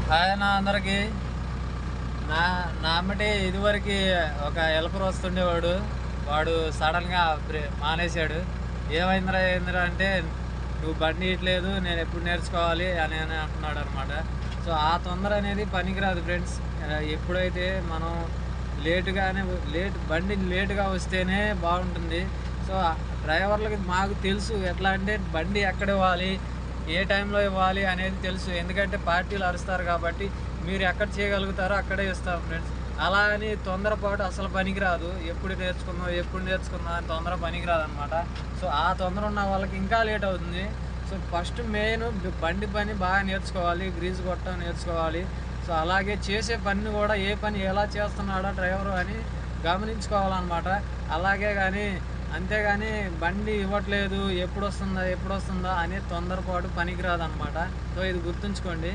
Hi అన్న అందరికి. నా నా అమ్మటి ఇదివరకు ఒక హెల్పర్ వస్తుండేవాడు. వాడు సడన్గా మానేశాడు. ఏందిరా అంటే, నువ్వు బండి ఇట్లేదు, నేను ఎప్పుడు నేర్చుకోవాలి అని అని అంటున్నాడు అనమాట. సో ఆ తొందర అనేది పనికిరాదు ఫ్రెండ్స్. ఎప్పుడైతే మనం బండి లేటుగా వస్తేనే బాగుంటుంది. సో డ్రైవర్లకి మాకు తెలుసు ఎట్లా అంటే బండి ఎక్కడ ఇవ్వాలి, ఏ టైంలో ఇవ్వాలి అనేది తెలుసు. ఎందుకంటే పార్టీలు అరుస్తారు కాబట్టి మీరు ఎక్కడ చేయగలుగుతారో అక్కడే ఇస్తాం ఫ్రెండ్స్. అలా అని తొందరపాటు అసలు పనికిరాదు. ఎప్పుడు నేర్చుకుందాం అని తొందర పనికిరాదు అనమాట. సో ఆ తొందర ఉన్న వాళ్ళకి ఇంకా లేట్ అవుతుంది. సో ఫస్ట్ మెయిన్ బండి పని బాగా నేర్చుకోవాలి, గ్రీజు కొట్టడం నేర్చుకోవాలి. సో అలాగే చేసే పని కూడా ఏ పని ఎలా చేస్తున్నాడో డ్రైవరు అని గమనించుకోవాలన్నమాట. అలాగే కానీ అంతేగాని బండి ఇవ్వట్లేదు, ఎప్పుడు వస్తుందా అనే తొందరపాటు పనికిరాదన్నమాట. సో ఇది గుర్తుంచుకోండి.